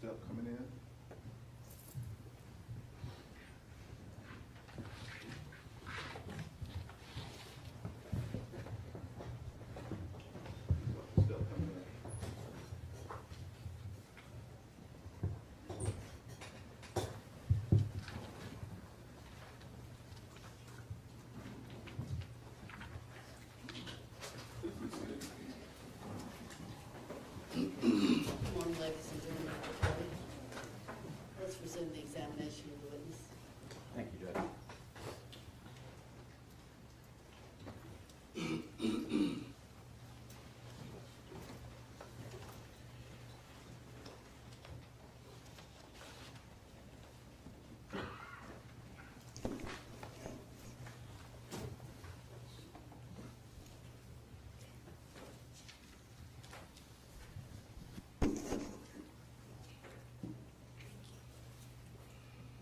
step coming in. Step coming in. Good morning, ladies and gentlemen. Let's resume the examination of the witness. Thank you, Judge.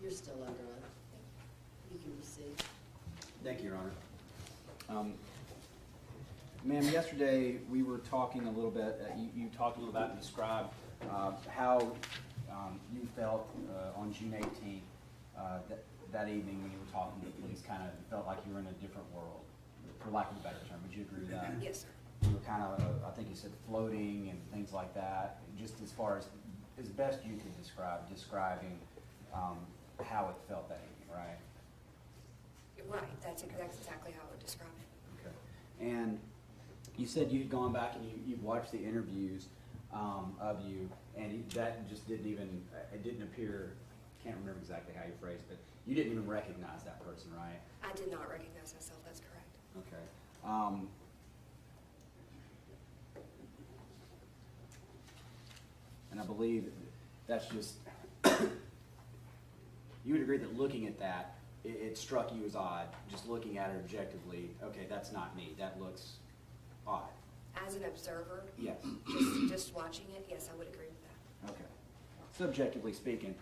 You're still under oath. You can proceed. Thank you, Your Honor. Ma'am, yesterday we were talking a little bit, you talked a little about and described how you felt on June 18th, that evening when you were talking to the police, kind of felt like you were in a different world, for lack of a better term. Would you agree with that? Yes, sir. You were kind of, I think you said floating and things like that, just as far as best you could describing how it felt that evening, right? Right, that's exactly how I would describe it. Okay. And you said you'd gone back and you've watched the interviews of you, and that just didn't even, it didn't appear, can't remember exactly how you phrased it, but you didn't even recognize that person, right? I did not recognize myself, that's correct. Okay. And I believe that's just, you would agree that looking at that, it struck you as odd, just looking at it objectively, okay, that's not me, that looks odd. As an observer, Yes. just watching it, yes, I would agree with that. Okay. Subjectively speaking,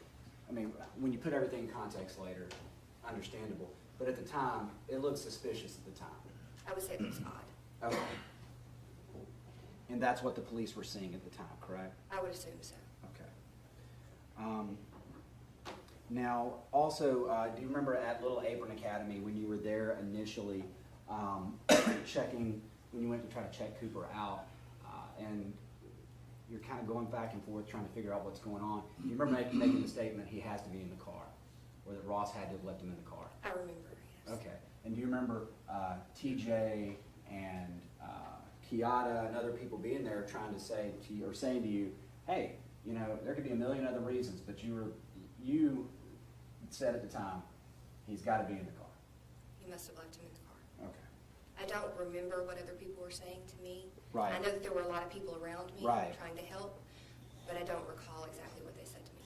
I mean, when you put everything in context later, understandable, but at the time, it looked suspicious at the time. I would say it looks odd. Okay. And that's what the police were seeing at the time, correct? I would assume so. Okay. Now, also, do you remember at Little Apron Academy when you were there initially, checking, when you went to try to check Cooper out, and you're kind of going back and forth trying to figure out what's going on? You remember making the statement, he has to be in the car, or that Ross had to have left him in the car? I remember, yes. Okay. And do you remember TJ and Kiata and other people being there trying to say to you, or saying to you, hey, you know, there could be a million other reasons, but you said at the time, he's got to be in the car. You must have left him in the car. Okay. I don't remember what other people were saying to me. Right. I know that there were a lot of people around me Right. trying to help, but I don't recall exactly what they said to me.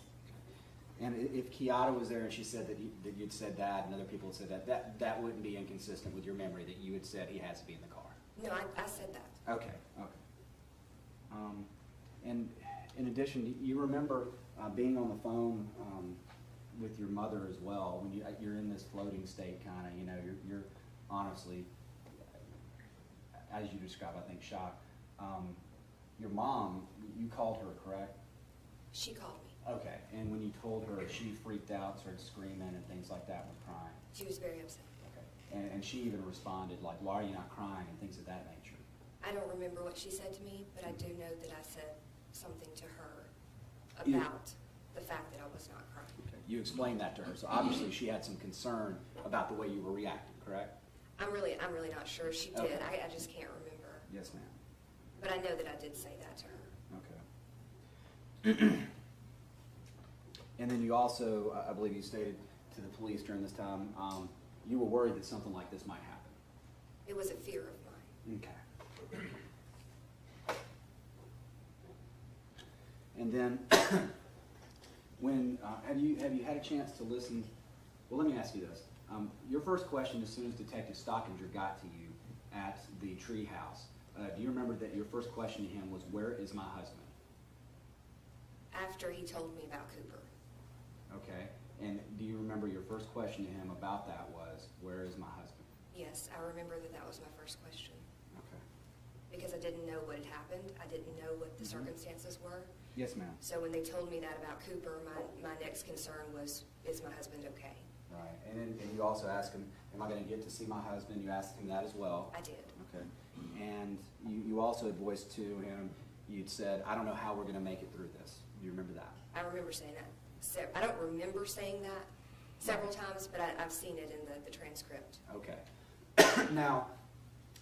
And if Kiata was there and she said that you'd said that and other people had said that wouldn't be inconsistent with your memory that you had said he has to be in the car. No, I said that. Okay, okay. And in addition, do you remember being on the phone with your mother as well when you're in this floating state, kind of, you know, you're honestly, as you describe, I think, shocked. Your mom, you called her, correct? She called me. Okay, and when you told her, she freaked out, started screaming and things like that, was crying. She was very upset. Okay, and she even responded like, why are you not crying, and things of that nature. I don't remember what she said to me, but I do know that I said something to her You- about the fact that I was not crying. Okay. You explained that to her, so obviously she had some concern about the way you were reacting, correct? I'm really not sure. She did. Okay. I just can't remember. Yes, ma'am. But I know that I did say that to her. Okay. And then you also, I believe you stated to the police during this time, you were worried that something like this might happen. It was a fear of mine. Okay. And then, when have you had a chance to listen? Well, let me ask you this: your first question, as soon as Detective Stockinger got to you at the tree house, do you remember that your first question to him was, "Where is my husband?" After he told me about Cooper. Okay. And do you remember your first question to him about that was, "Where is my husband?" Yes, I remember that that was my first question. Okay. Because I didn't know what had happened. I didn't know what the circumstances were. Yes, ma'am. So when they told me that about Cooper, my next concern was, is my husband okay? Right, and you also asked him, am I gonna get to see my husband? You asked him that as well. I did. Okay, and you also had voiced to him, you'd said, I don't know how we're gonna make it through this. Do you remember that? I remember saying that. I don't remember saying that several times, but I've seen it in the transcript. Okay. Now,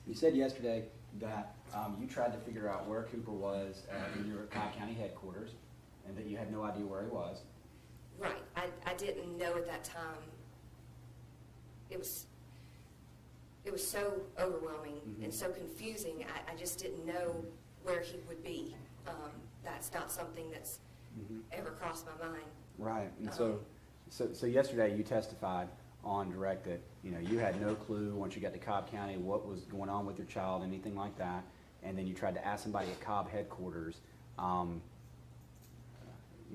you said yesterday that you tried to figure out where Cooper was when you were at Cobb County headquarters, and that you had no idea where he was. Right. I didn't know at that time. It was so overwhelming and so confusing. I just didn't know where he would be. That's not something that's ever crossed my mind. Right, and so yesterday you testified on direct that, you know, you had no clue once you got to Cobb County what was going on with your child, anything like that, and then you tried to ask somebody at Cobb headquarters, you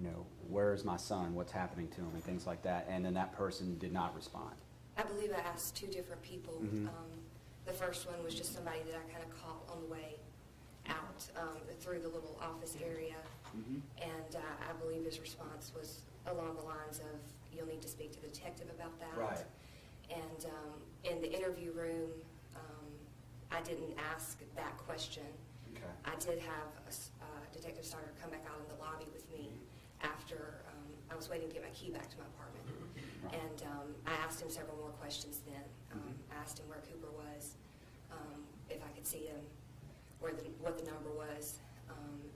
know, where is my son, what's happening to him, and things like that, and then that person did not respond. I believe I asked two different people. The first one was just somebody that I kind of caught on the way out through the little office area, and I believe his response was along the lines of, you'll need to speak to the detective about that. Right. And in the interview room, I didn't ask that question. Okay. I did have Detective Stoddard come back out in the lobby with me after I was waiting to get my key back to my apartment. Right. And I asked him several more questions then. I asked him where Cooper was, if I could see him, what the number was,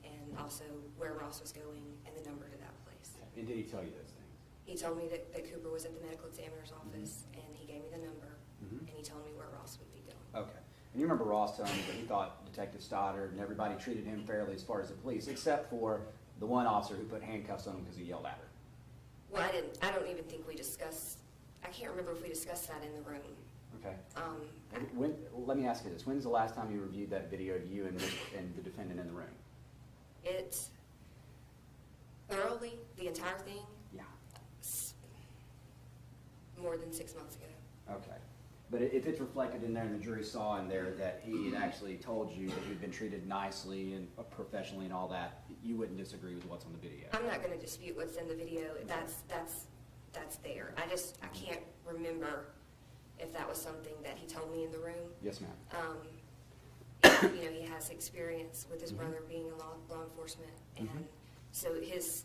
and also where Ross was going and the number to that place. And did he tell you those things? He told me that Cooper was at the medical examiner's office, and he gave me the number, and he told me where Ross would be going. Okay. And you remember Ross telling me that he thought Detective Stoddard and everybody treated him fairly as far as the police, except for the one officer who put handcuffs on him because he yelled at her. Well, I don't even think we discussed, I can't remember if we discussed that in the room. Okay. Let me ask you this. When's the last time you reviewed that video of you and the defendant in the room? It thoroughly, the entire thing, Yeah. more than 6 months ago. Okay. But if it's reflected in there and the jury saw in there that he had actually told you that you'd been treated nicely and professionally and all that, you wouldn't disagree with what's on the video? I'm not going to dispute what's in the video. That's there. I can't remember if that was something that he told me in the room. Yes, ma'am. You know, he has experience with his brother being in law enforcement, and so his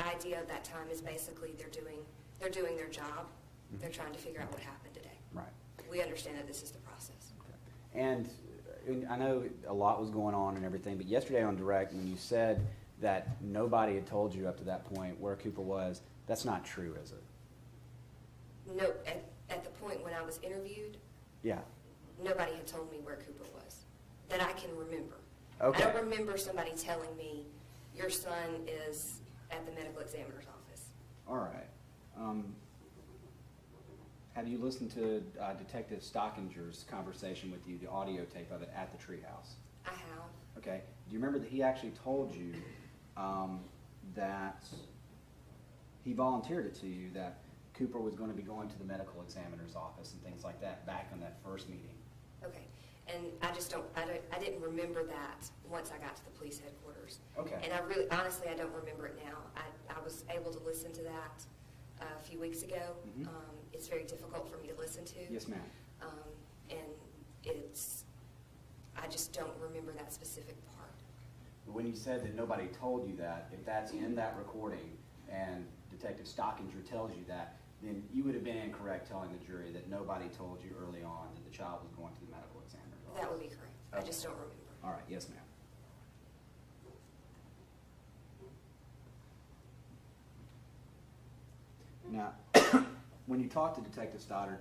idea of that time is basically they're doing their job. They're trying to figure out what happened today. Right. We understand that this is the process. Okay. And I know a lot was going on and everything, but yesterday on Direct, when you said that nobody had told you up to that point where Cooper was, that's not true, is it? No, at the point when I was interviewed, Yeah. nobody had told me where Cooper was, that I can remember. Okay. I don't remember somebody telling me, your son is at the medical examiner's office. All right. Have you listened to Detective Stockinger's conversation with you, the audio tape of it at the treehouse? I have. Okay. Do you remember that he actually told you that he volunteered it to you that Cooper was going to be going to the medical examiner's office and things like that back on that first meeting? Okay. And I didn't remember that once I got to the police headquarters. Okay. And honestly, I don't remember it now. I was able to listen to that a few weeks ago. It's very difficult for me to listen to. Yes, ma'am. And I just don't remember that specific part. When you said that nobody told you that, if that's in that recording and Detective Stockinger tells you that, then you would have been incorrect telling the jury that nobody told you early on that the child was going to the medical examiner's office. That would be correct. I just don't remember. All right, yes, ma'am. Now, when you talked to Detective Stoddard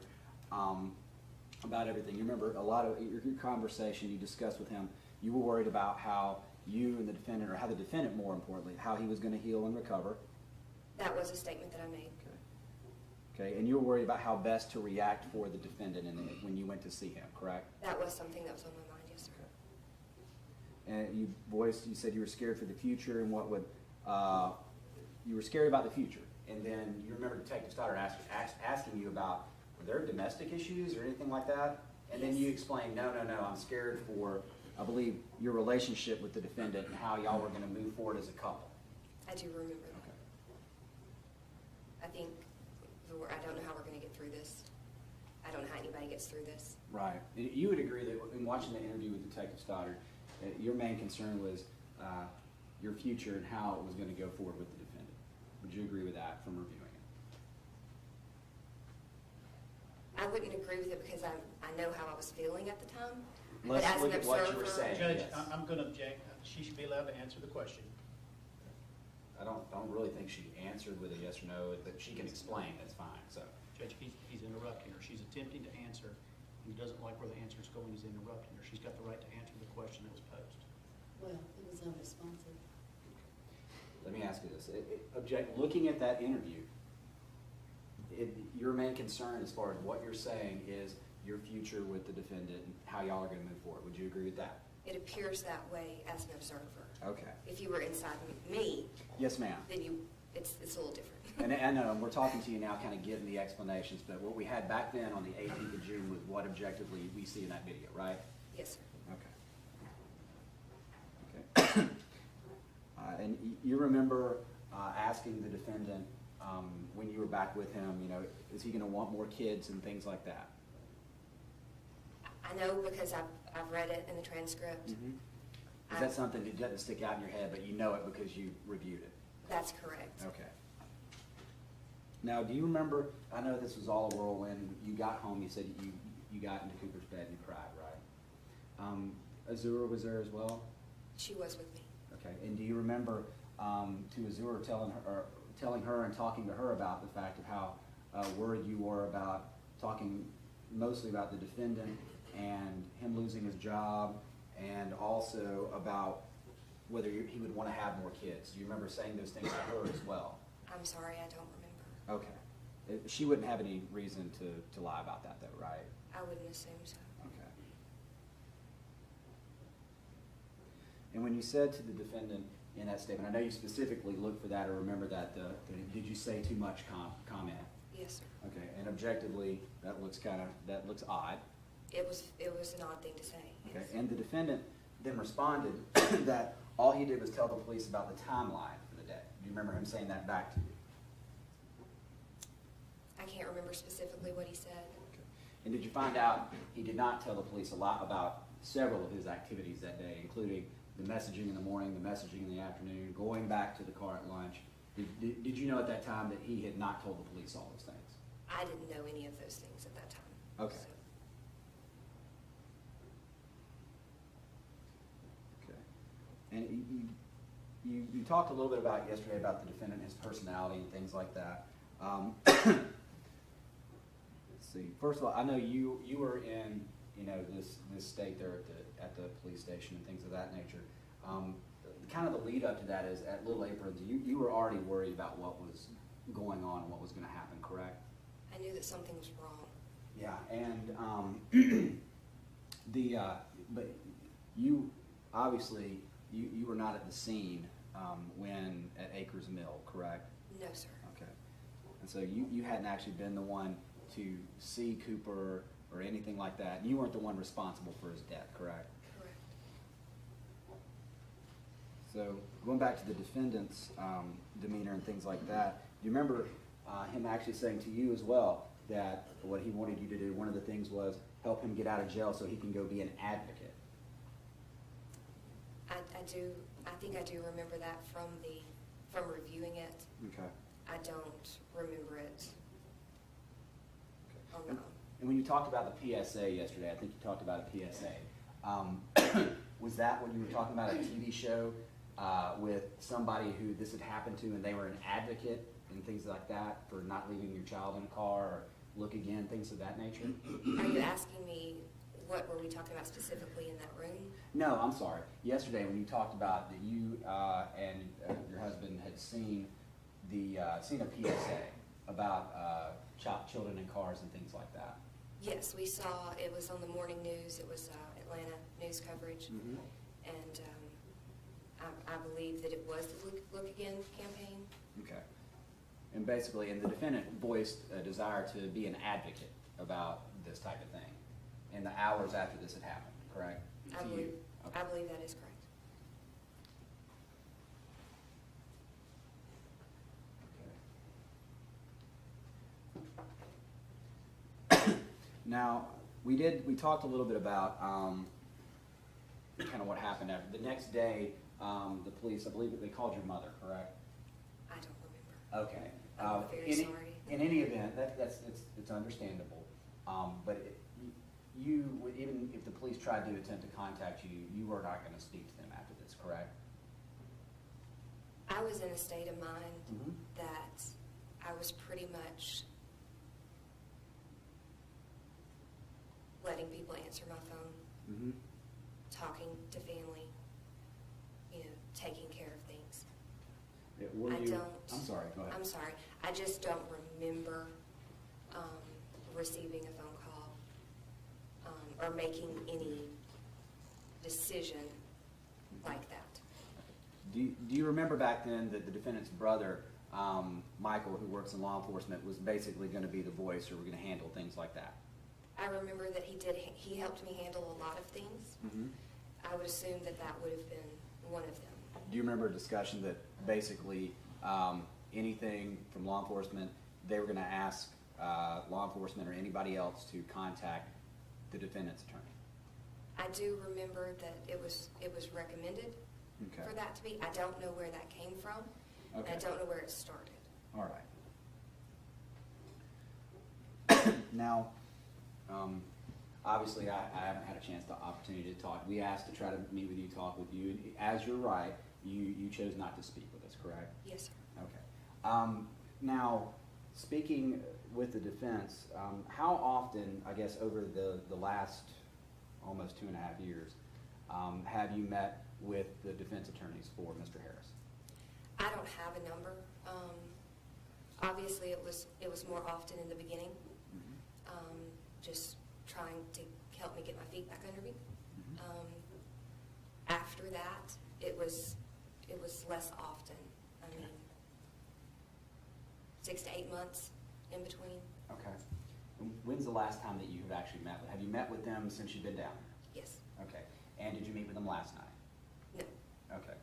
about everything, you remember a lot of your conversation you discussed with him, you were worried about how you and the defendant, or how the defendant, more importantly, how he was going to heal and recover. That was a statement that I made. Okay, and you were worried about how best to react for the defendant when you went to see him, correct? That was something that was on my mind, yes, sir. And you said you were scared for the future and what would, you were scared about the future. And then you remember Detective Stoddard asking you about, were there domestic issues or anything like that? And then Yes. you explained, no, I'm scared for I believe, your relationship with the defendant and how y'all were going to move forward as a couple. I do remember that. Okay. I think, I don't know how we're going to get through this. I don't know how anybody gets through this. Right. And you would agree that in watching the interview with Detective Stoddard, your main concern was your future and how it was going to go forward with the defendant. Would you agree with that from reviewing it? I wouldn't agree with it because I know how I was feeling at the time. Let's but as look an at what you were observer- saying. Judge, Yes. I'm going to object. She should be allowed to answer the question. I don't really think she answered with a yes or no, but she can explain, that's fine, so. Judge, he's interrupting her. She's attempting to answer. He doesn't like where the answer's going. He's interrupting her. She's got the right to answer the question that was posed. Well, it was unresponsive. Let me ask you this. Looking at that interview, your main concern as far as what you're saying is your future with the defendant and how y'all are going to move forward. Would you agree with that? It appears that way as an observer. Okay. If you were inside me, Yes, ma'am. then it's a little different. And I know, we're talking to you now, kind of getting the explanations, but what we had back then on the 18th of June was what objectively we see in that video, right? Yes, sir. Okay. Okay. And you remember asking the defendant when you were back with him, you know, is he going to want more kids and things like that? I know because I've read it in the transcript. Is that something that doesn't stick out in your head, but you know it because you reviewed it? That's correct. Okay. Now, do you remember, I know this was all a whirlwind, you got home, you said you got into Cooper's bed and you cried, right? Azura was there as well? She was with me. Okay, and do you remember to Azura telling her and talking to her about the fact of how worried you were about talking mostly about the defendant and him losing his job and also about whether he would want to have more kids? Do you remember saying those things to her as well? I'm sorry, I don't remember. Okay. She wouldn't have any reason to lie about that though, right? I wouldn't assume so. Okay. And when you said to the defendant in that statement, I know you specifically looked for that or remember that, did you say too much comment? Yes, sir. Okay, and objectively, that looks odd. It was an odd thing to say. Okay, Yes. and the defendant then responded that all he did was tell the police about the timeline for the day. Do you remember him saying that back to you? I can't remember specifically what he said. Okay. And did you find out he did not tell the police a lot about several of his activities that day, including the messaging in the morning, the messaging in the afternoon, going back to the car at lunch? Did you know at that time that he had not told the police all those things? I didn't know any of those things at that time. Okay. So, Okay. And you talked a little bit about yesterday about the defendant, his personality and things like that. Let's see. First of all, I know you were in this state there at the police station and things of that nature. Kind of the lead up to that is at Little Aprons. You were already worried about what was going on and what was going to happen, correct? I knew that something was wrong. Yeah, and but you obviously you were not at the scene when at Acres Mill, correct? No, sir. Okay, and so you hadn't actually been the one to see Cooper or anything like that. You weren't the one responsible for his death, correct? Correct. So going back to the defendant's demeanor and things like that, do you remember him actually saying to you as well that what he wanted you to do, one of the things was help him get out of jail so he can go be an advocate? I think I do remember that from reviewing it. Okay. I don't remember it on my And, own. and when you talked about the PSA yesterday, I think you talked about a PSA. Was that when you were talking about a TV show with somebody who this had happened to and they were an advocate and things like that for not leaving your child in a car or look again, things of that nature? Are you asking me what were we talking about specifically in that room? No, I'm sorry. Yesterday when you talked about that you and your husband had seen a PSA about children in cars and things like that. Yes, we saw, it was on the morning news, it was Atlanta news coverage, Mm-hmm. and I believe that it was the Look Again campaign. Okay. And basically, and the defendant voiced a desire to be an advocate about this type of thing in the hours after this had happened, correct? I To believe, you. Okay. I believe that is correct. Now, we talked a little bit about kind of what happened after. The next day, the police, I believe that they called your mother, correct? I don't remember. Okay. I'm very sorry. In any event, it's understandable. But even if the police tried to attempt to contact you, you were not going to speak to them after this, correct? I was in a state of mind Mhm. that I was pretty much letting people answer my phone, Mm-hmm. talking to family, taking care of things. Were I you, don't. I'm sorry, go ahead. I'm sorry. I just don't remember receiving a phone call or making any decision like that. Do you remember back then that the defendant's brother, Michael, who works in law enforcement, was basically going to be the voice, or we're going to handle things like that? I remember that he helped me handle a lot of things. Mm-hmm. I would assume that would have been one of them. Do you remember a discussion that basically anything from law enforcement, they were going to ask law enforcement or anybody else to contact the defendant's attorney? I do remember that it was recommended Okay. for that to be. I don't know where that came from, and I Okay. don't know where it started. All right. Now, obviously, I haven't had a chance, the opportunity to talk. We asked to try to meet with you, talk with you. As you're right, you chose not to speak with us, correct? Yes, sir. Okay. Now, speaking with the defense, how often, I guess, over the last almost 2.5 years, have you met with the defense attorneys for Mr. Harris? I don't have a number. Obviously, it was more often in the beginning, just trying to help me get my feet back under me. After that, it was less often. I mean, 6 to 8 months in between. Okay. And when's the last time that you have actually met with? Have you met with them since you've been down Yes. here? Okay. And did you meet with them last night? No. Okay.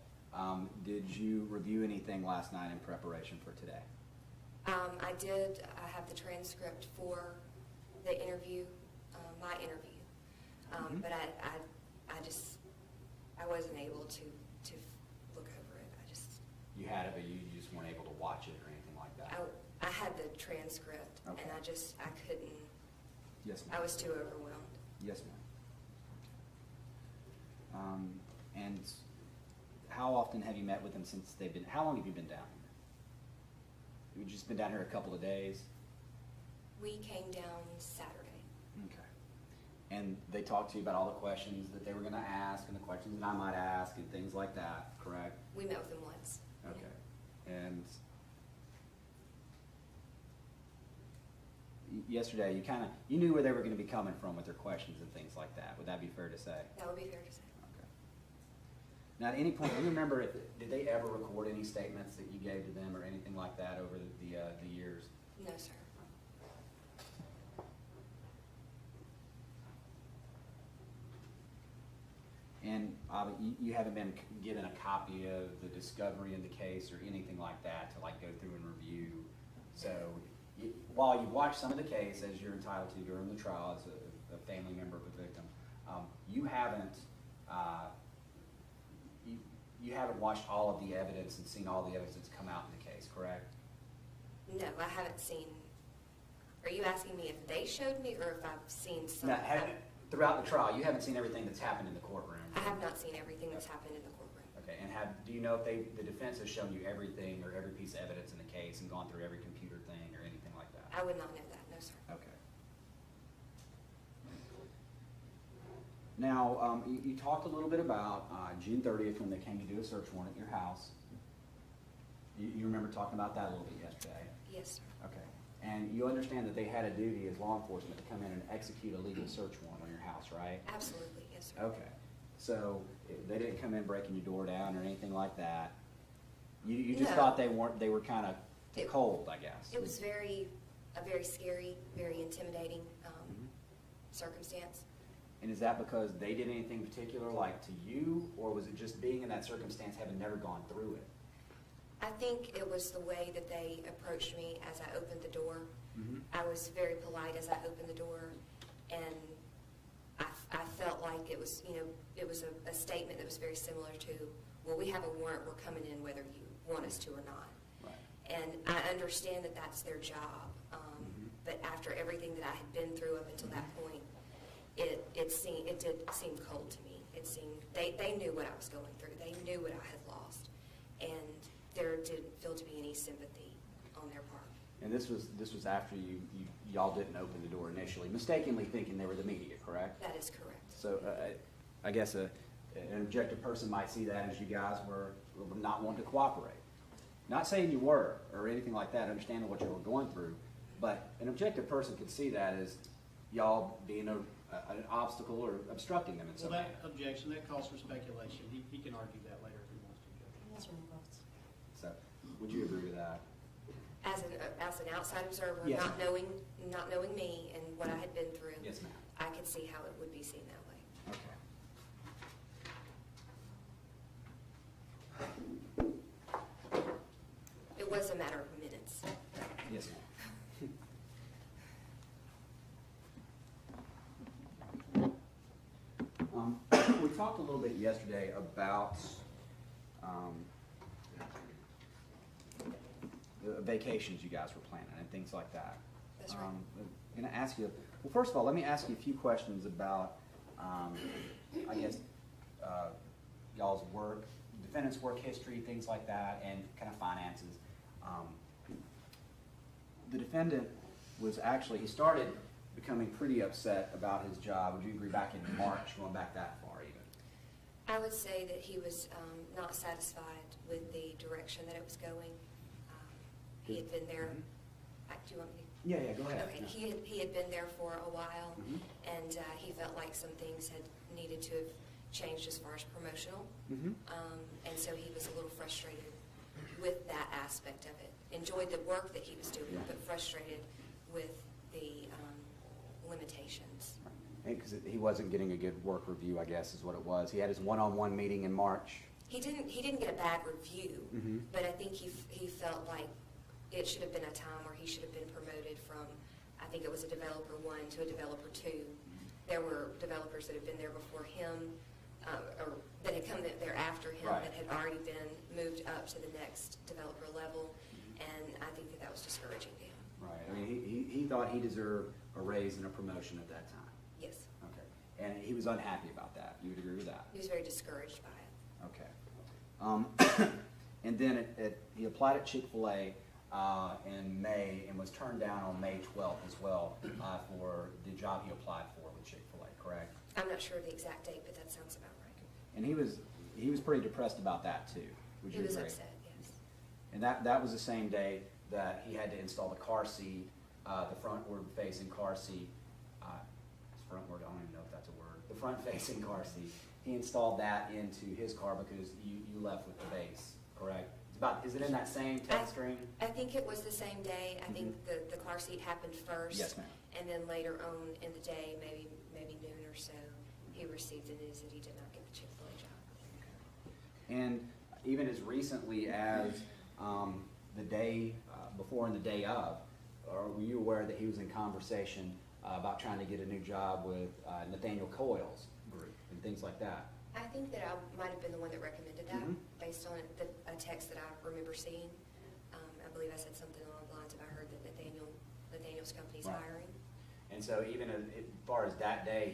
Did you review anything last night in preparation for today? I did. I have the transcript for the interview, my interview, Mhm. but I wasn't able to look over it. You had it, but you just weren't able to watch it or anything like that? I had the transcript, Okay. and I couldn't. Yes, I ma'am. was too overwhelmed. Yes, ma'am. And how often have you met with them since they've been, how long have you been down here? You've just been down here a couple of days? We came down Saturday. Okay. And they talked to you about all the questions that they were gonna ask and the questions that I might ask and things like that, correct? We met with them once. Okay. And yesterday, you knew where they were gonna be coming from with their questions and things like that. Would that be fair to say? That would be fair to say. Okay. Now, at any point, do you remember, did they ever record any statements that you gave to them or anything like that over the years? No, sir. And you haven't been given a copy of the discovery in the case or anything like that to like go through and review. So while you've watched some of the case, as you're entitled to during the trial as a family member of a victim, you haven't watched all of the evidence and seen all the evidence that's come out in the case, correct? No, I haven't seen. Are you asking me if they showed me or if I've seen some? Now, throughout the trial, you haven't seen everything that's happened in the courtroom. I have not seen everything that's happened in the courtroom. Okay, and do you know if the defense has shown you everything or every piece of evidence in the case and gone through every computer thing or anything like that? I would not know that, no, sir. Okay. Now, you talked a little bit about June 30th when they came to do a search warrant at your house. You remember talking about that a little bit yesterday? Yes, sir. Okay. And you understand that they had a duty as law enforcement to come in and execute a legal search warrant on your house, right? Absolutely, yes, sir. Okay. So they didn't come in breaking your door down or anything like that? You just No. thought they were kind of It- cold, I guess? It was a very scary, very intimidating Mhm. circumstance. And is that because they did anything particular, like to you, or was it just being in that circumstance, having never gone through it? I think it was the way that they approached me as I opened the door. Mm-hmm. I was very polite as I opened the door, and I felt like it was, it was a statement that was very similar to, well, we have a warrant, we're coming in whether you want us to or not. Right. And I understand that that's their job, but after everything that I had been through up until that point, it did seem cold to me. It seemed, they knew what I was going through. They knew what I had lost, and there didn't feel to be any sympathy on their part. And this was after y'all didn't open the door initially, mistakenly thinking they were the media, correct? That is correct. So I guess an objective person might see that as you guys were not wanting to cooperate. Not saying you were or anything like that, understanding what you were going through, but an objective person could see that as y'all being an obstacle or obstructing them in some Well, way. that objection, that calls for speculation. He can argue that later if he wants to, Judge. That's right, boss. So would you agree with that? As an outside observer, Yes. not knowing me and what I had been through, Yes, ma'am. I could see how it would be seen that way. Okay. It was a matter of minutes. Yes, ma'am. We talked a little bit yesterday about the vacations you guys were planning and things like that. That's right. I'm going to ask you, well, first of all, let me ask you a few questions about, I guess, y'all's work, defendant's work history, things like that, and kind of finances. The defendant was actually, he started becoming pretty upset about his job. Would you agree, back in March, going back that far even? I would say that he was not satisfied with the direction that it was going. He had been there, do you want me to? Yeah, go ahead. Okay, Yeah. he had been there for a while, Mhm. and he felt like some things had needed to have changed as far as promotional. Mhm. And so he was a little frustrated with that aspect of it. Enjoyed the work that he was doing, Yeah. but frustrated with the limitations. Because he wasn't getting a good work review, I guess, is what it was. He had his one-on-one meeting in March. He didn't get a bad review, Mhm. but I think he felt like it should have been a time where he should have been promoted from, I think it was a developer 1 to a developer 2. There were developers that had been there before him, or that had come there after him, Right. that had already been moved up to the next developer level, and I think that was discouraging to him. Right. I mean, he thought he deserved a raise and a promotion at that time. Yes, Okay. And he was unhappy about that. You would agree with that? he was very discouraged by it. Okay. And then he applied at Chick-fil-A in May and was turned down on May 12th as well for the job he applied for with Chick-fil-A, correct? I'm not sure of the exact date, but that sounds about right. And he was pretty depressed about that too. Would you He was agree? upset, yes. And that was the same day that he had to install the car seat, the frontward-facing car seat. Frontward, I don't even know if that's a word. The front-facing car seat. He installed that into his car because you left with the base, correct? Is it in that same text string? I think it was the same day. I think Mhm. the car seat happened first. Yes, ma'am. And then later on in the day, maybe noon or so, he received the news that he did not get the Chick-fil-A job. And even as recently as the day before and the day of, were you aware that he was in conversation about trying to get a new job with Nathaniel Coyle's group and things like that? I think that I might have been the one that recommended that, Mhm. based on a text that I remember seeing. I believe I said something along the lines of, I heard that Nathaniel's company's Right. hiring. And so even as far as that day,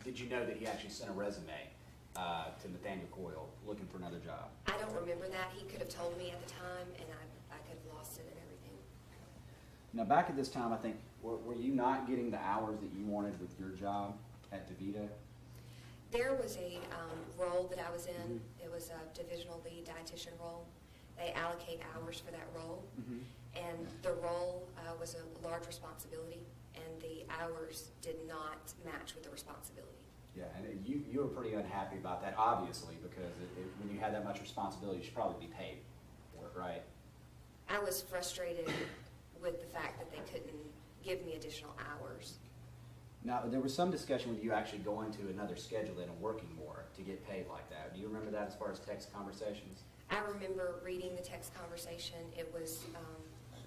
did you know that he actually sent a resume to Nathaniel Coyle looking for another job? I don't remember that. He could have told me at the time, and I could have lost it and everything. Now, back at this time, I think, were you not getting the hours that you wanted with your job at DeVita? There was a role that I was in. Mhm. It was a divisional lead dietitian role. They allocate hours for that role, and the role was a large responsibility, and the hours did not match with the responsibility. Yeah, and you were pretty unhappy about that, obviously, because when you had that much responsibility, you should probably be paid for it, right? I was frustrated with the fact that they couldn't give me additional hours. Now, there was some discussion with you actually going to another schedule and working more to get paid like that. Do you remember that as far as text conversations? I remember reading the text conversation. It was,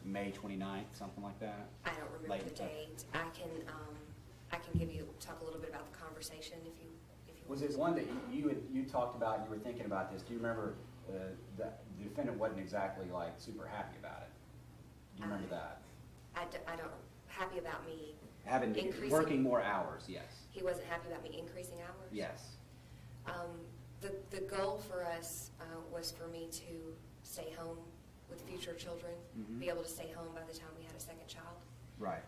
May 29th, something like that? I don't remember Late, the date. I can talk a little bit about the conversation if you Was want. it one that you talked about, and you were thinking about this? Do you remember the defendant wasn't exactly like super happy about it? Do you remember that? I don't, happy about me Having, increasing. working more hours, yes. He wasn't happy about me increasing hours? Yes. The goal for us was for me to stay home with future children, Mhm. be able to stay home by the time we had a second child. Right.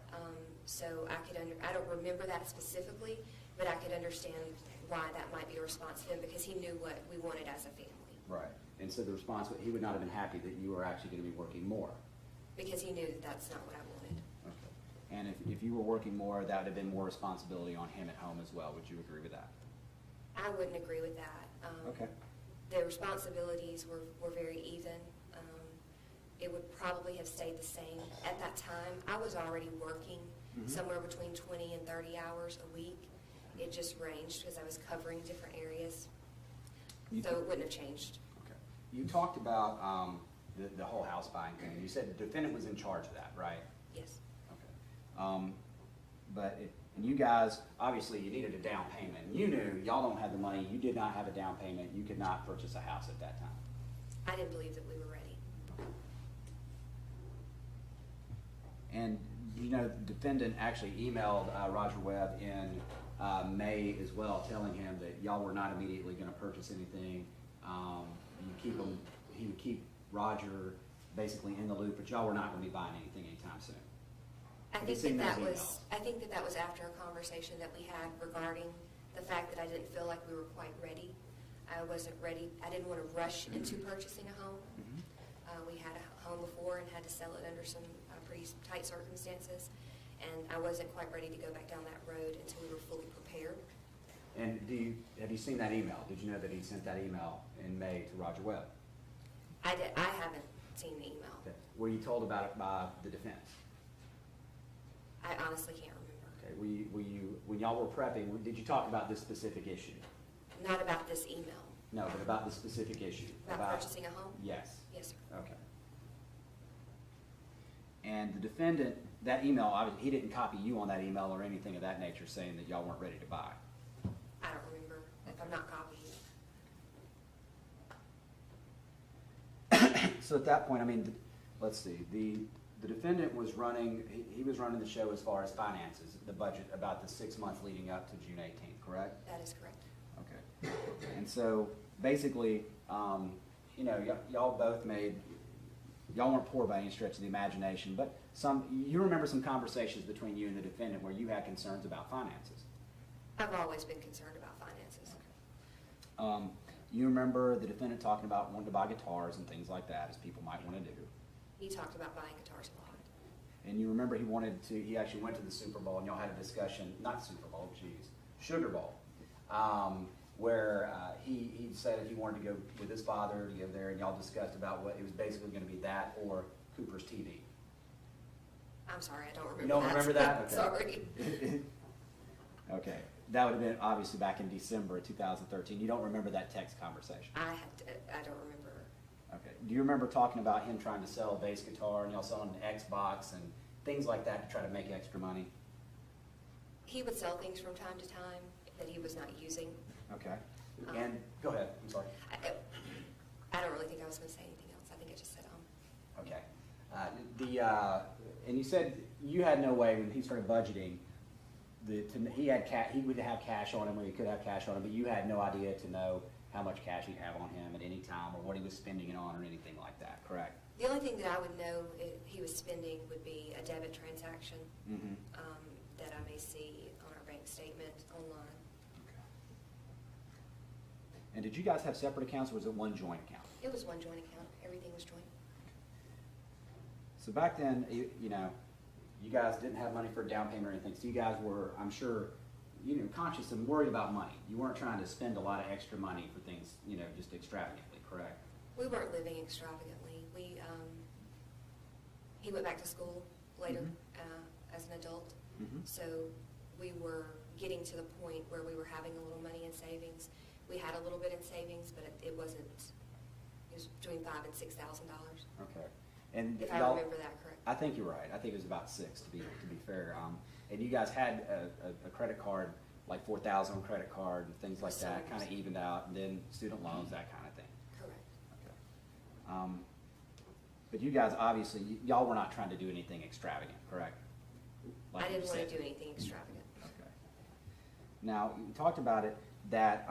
So I don't remember that specifically, but I could understand why that might be a response to him, because he knew what we wanted as a family. Right. And so the response, he would not have been happy that you were actually going to be working more. Because he knew that that's not what I wanted. Okay. And if you were working more, that would have been more responsibility on him at home as well. Would you agree with that? I wouldn't agree with that. Okay. The responsibilities were very even. It would probably have stayed the same. At that time, I was already working Mhm. somewhere between 20 and 30 hours a week. It just ranged because I was covering different areas. You So t- it wouldn't have changed. Okay. You talked about the whole house buying thing. You said the defendant was in charge of that, right? Yes. Okay. And you guys, obviously, you needed a down payment. You knew y'all don't have the money. You did not have a down payment. You could not purchase a house at that time. I didn't believe that we were ready. And, you know, the defendant actually emailed Roger Webb in May as well, telling him that y'all were not immediately going to purchase anything. He would keep Roger basically in the loop, but y'all were not going to be buying anything anytime soon. I Have you think seen that those was, emails? I think that was after a conversation that we had regarding the fact that I didn't feel like we were quite ready. I wasn't ready. I didn't want to rush into purchasing a home. Mhm. We had a home before and had to sell it under some pretty tight circumstances, and I wasn't quite ready to go back down that road until we were fully prepared. And have you seen that email? Did you know that he sent that email in May to Roger Webb? I haven't seen the email. Okay. Were you told about it by the defense? I honestly can't remember. Okay. When y'all were prepping, did you talk about this specific issue? Not about this email. No, but about the specific issue. About purchasing a home? Yes. Yes, sir. Okay. And the defendant, that email, obviously, he didn't copy you on that email or anything of that nature saying that y'all weren't ready to buy. I don't remember if I'm not copying. So at that point, I mean, let's see, the defendant was running, he was running the show as far as finances, the budget, about the 6 months leading up to June 18th, correct? That is correct. Okay. And so basically, you know, y'all both y'all weren't poor by any stretch of the imagination, but you remember some conversations between you and the defendant where you had concerns about finances. I've always been concerned about finances. You remember the defendant talking about wanting to buy guitars and things like that, as people might want to do. He talked about buying guitars a lot. And you remember he actually went to the Super Bowl and y'all had a discussion, not Super Bowl, geez, Sugar Bowl, where he said if he wanted to go with his father to go there, and y'all discussed about what it was basically going to be, that or Cooper's TV. I'm sorry, I don't remember You don't remember that? Okay. Sorry. Okay, that would have been obviously back in December of 2013. You don't remember that text conversation? I don't remember. Okay. Do you remember talking about him trying to sell a bass guitar and y'all selling an Xbox and things like that to try to make extra money? He would sell things from time to time that he was not using. Okay. And, go ahead, I'm sorry. I don't really think I was going to say anything else. I think I just said, Okay. And you said you had no way when he started budgeting, he would have cash on him, or he could have cash on him, but you had no idea to know how much cash he'd have on him at any time, or what he was spending it on, or anything like that, correct? The only thing that I would know if he was spending would be a debit transaction Mm-hmm. that I may see on our bank statement online. Okay. And did you guys have separate accounts, or was it one joint account? It was one joint account. Everything was joint. So back then, you know, you guys didn't have money for a down payment or anything, so you guys were, I'm sure, you know, conscious and worried about money. You weren't trying to spend a lot of extra money for things, you know, just extravagantly, correct? We weren't living extravagantly. He went back to school later Mhm. as an adult, Mhm. so we were getting to the point where we were having a little money in savings. We had a little bit in savings, but it wasn't, it was between $5,000 and $6,000, Okay. And if I y'all, remember that correctly. I think you're right. I think it was about 6 to be fair. And you guys had a credit card, like 4,000 on credit card and things like that, kind of evened out, and then student loans, that kind of thing. Correct. Okay. But you guys, obviously, y'all were not trying to do anything extravagant, correct? Like I you didn't want said. to do anything extravagant. Okay. Now, you talked about it, that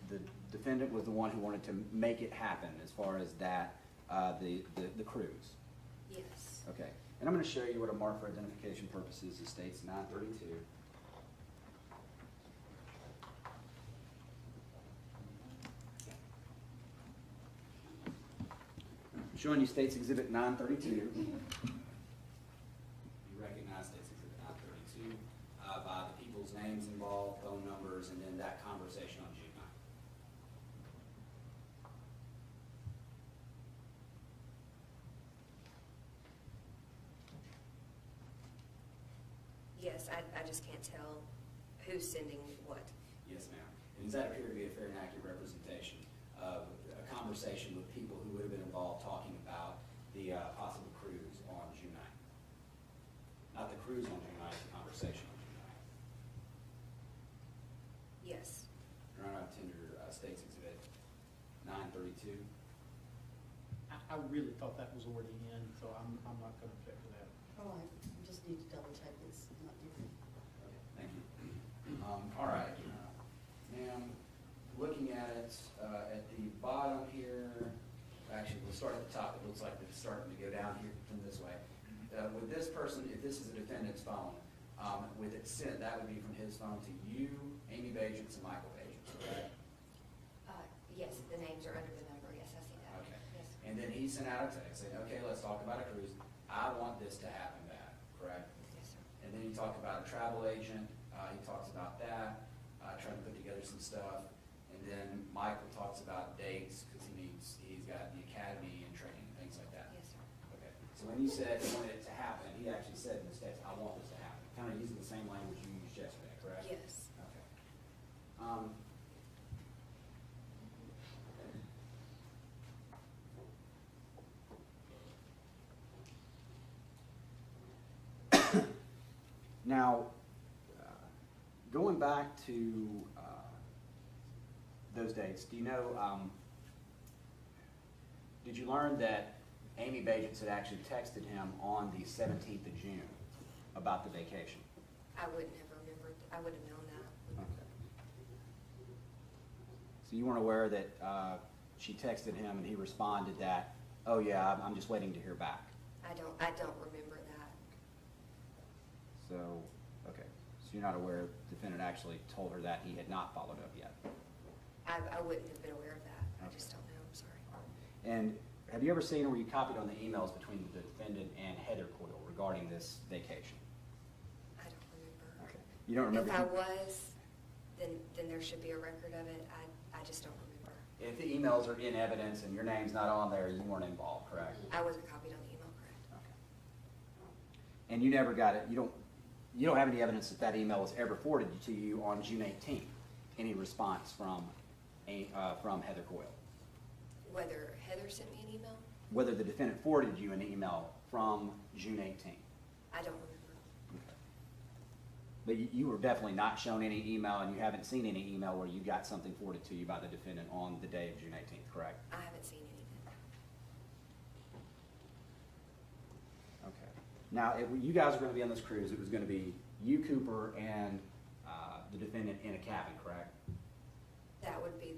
the defendant was the one who wanted to make it happen as far as that, the cruise. Yes. Okay. And I'm going to show you what a mark for identification purposes is, states 932. I'm showing you States Exhibit 932. You recognize States Exhibit 932 by the people's names involved, phone numbers, and then that conversation on June 9th. Yes, I just can't tell who's sending what. Yes, ma'am. And does that appear to be a fair and accurate representation of a conversation with people who would have been involved talking about the possible cruise on June 9th? Not the cruise on June 9th, the conversation on June 9th. Yes. Your Honor, I tender States Exhibit 932. I really thought that was already in, so I'm not gonna object to that. All right, we just need to double check it's not different. Thank you. All right, ma'am, looking at it, at the bottom here, actually, we'll start at the top. It looks like it's starting to go down here from this way. With this person, if this is a defendant's phone, with it sent, that would be from his phone to you, Amy Bajents, and Michael Bajents, correct? Yes, the names are under the number. Yes, I see that. Okay. Yes. And then he sent out a text saying, okay, let's talk about a cruise. I want this to happen bad, correct? Yes, sir. And then he talked about a travel agent, he talks about that, trying to put together some stuff. And then Michael talks about dates, because he's got the academy and training and things like that. Yes, sir. Okay, so when you said he wanted it to happen, he actually said in this text, I want this to happen, kind of using the same language you used yesterday, correct? Yes. Okay. Now, going back to those dates, do you know, did you learn that Amy Bajents had actually texted him on the 17th of June about the vacation? I wouldn't have remembered. I would have known that. Okay. So you weren't aware that she texted him and he responded that, oh yeah, I'm just waiting to hear back. I don't remember that. So, okay. So you're not aware the defendant actually told her that he had not followed up yet? I wouldn't have been aware of that. I just don't know. I'm sorry. And have you ever seen or were you copied on the emails between the defendant and Heather Coyle regarding this vacation? I don't remember. Okay. You don't remember? If I was, then there should be a record of it. I just don't remember. If the emails are in evidence and your name's not on there, you weren't involved, correct? I wasn't copied on the email, correct? Okay. And you never got it, you don't have any evidence that that email was ever forwarded to you on June 18th? Any response from Heather Coyle? Whether Heather sent me an email, Whether the defendant forwarded you an email from June 18th? I don't remember. Okay. But you were definitely not shown any email, and you haven't seen any email where you got something forwarded to you by the defendant on the day of June 18th, correct? I haven't seen anything. Okay. Now, you guys are going to be on this cruise. It was going to be you, Cooper, and the defendant in a cabin, correct? That would be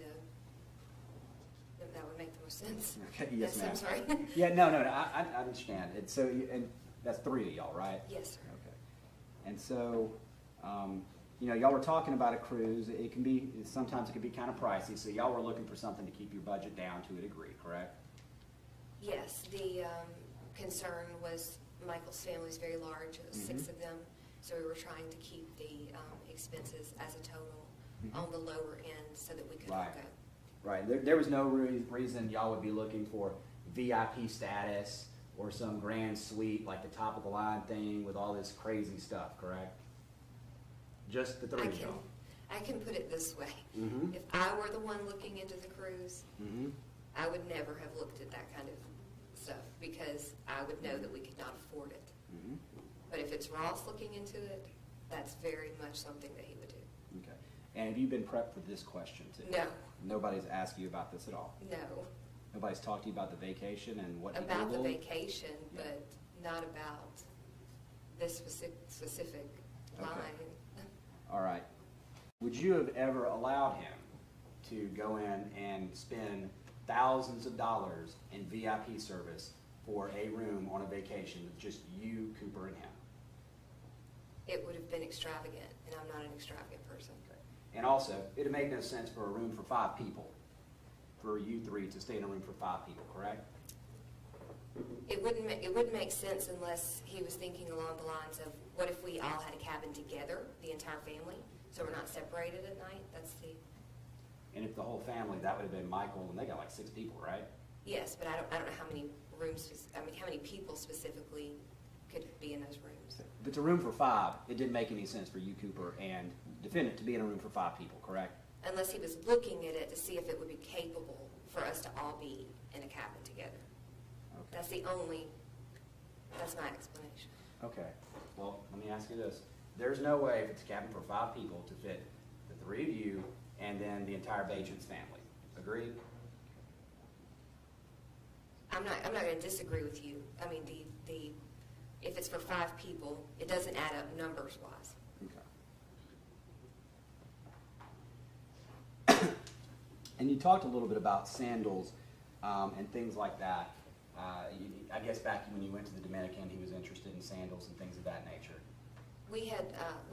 that would make the most sense. Okay, yes, ma'am. I'm sorry. Yeah, no, I understand. And that's 3 of y'all, right? Yes, sir. Okay. And so, y'all were talking about a cruise. Sometimes it can be kind of pricey, so y'all were looking for something to keep your budget down to a degree, correct? Yes, the concern was Michael's family is very large. It was 6 Mhm. of them, so we were trying to keep the expenses as a total Mhm. on the lower end so that we could all Right. go. Right. There was no reason y'all would be looking for VIP status or some grand suite, like the top of the line thing with all this crazy stuff, correct? Just the three of y'all? I can put it this way. Mm-hmm. If I were the one looking into the cruise, Mm-hmm. I would never have looked at that kind of stuff because I would know that we could not afford it. Mm-hmm. But if it's Ross looking into it, that's very much something that he would do. Okay. And have you been prepped for this question too? No, Nobody's asked you about this at all? no. Nobody's talked to you about the vacation and what you About the Googled? vacation, Yeah. but not about this specific Okay. line. All right. Would you have ever allowed him to go in and spend thousands of dollars in VIP service for a room on a vacation with just you, Cooper, and him? It would have been extravagant, and I'm not an extravagant person. And also, it'd make no sense for a room for 5 people, for you 3 to stay in a room for 5 people, correct? It wouldn't make sense unless he was thinking along the lines of, what if we all had a cabin together, the entire family, so we're not separated at night? That's the, And if the whole family, that would have been Michael, and they got like 6 people, right? yes, but I don't know how many rooms, how many people specifically could be in those rooms. If it's a room for 5, it didn't make any sense for you, Cooper, and defendant to be in a room for 5 people, correct? Unless he was looking at it to see if it would be capable for us to all be in a cabin together. Okay. That's my explanation. Okay. Well, let me ask you this. There's no way, if it's a cabin for 5 people, to fit the 3 of you and then the entire Bajent's family. Agreed? I'm not going to disagree with you. I mean, if it's for 5 people, it doesn't add up numbers-wise. Okay. And you talked a little bit about sandals and things like that. I guess back when you went to the Dominican, he was interested in sandals and things of that nature. We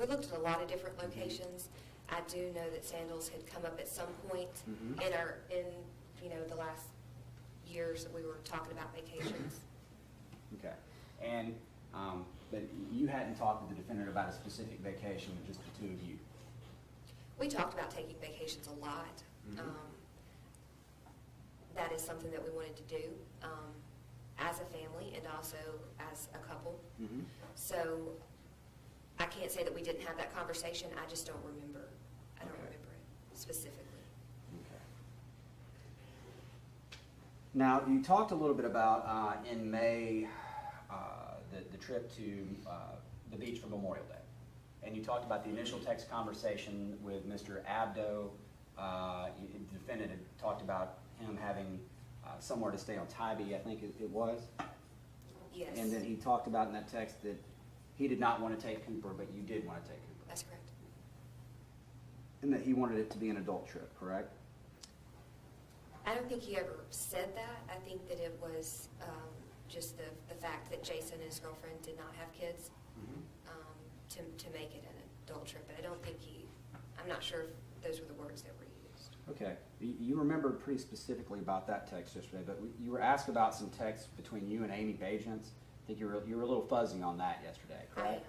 looked at a lot of different locations. I do know that sandals had come up at some point Mhm. in the last years that we were talking about vacations. Okay. And, but you hadn't talked with the defendant about a specific vacation with just the 2 of you. We talked about taking vacations a lot. Mhm. That is something that we wanted to do as a family and also as a couple. Mm-hmm. So I can't say that we didn't have that conversation. I just don't remember. I don't Okay. remember it specifically. Okay. Now, you talked a little bit about in May the trip to the beach for Memorial Day, and you talked about the initial text conversation with Mr. Abdo. The defendant had talked about him having somewhere to stay on Tybee, I think it was. Yes. And then he talked about in that text that he did not want to take Cooper, but you did want to take Cooper. That's correct. And that he wanted it to be an adult trip, correct? I don't think he ever said that. I think that it was just the fact that Jason and his girlfriend did not have kids to make it an adult trip. But I don't think I'm not sure if those were the words that were used. Okay. You remembered pretty specifically about that text yesterday, but you were asked about some texts between you and Amy Bajents. I think you were a little fuzzy on that yesterday, correct?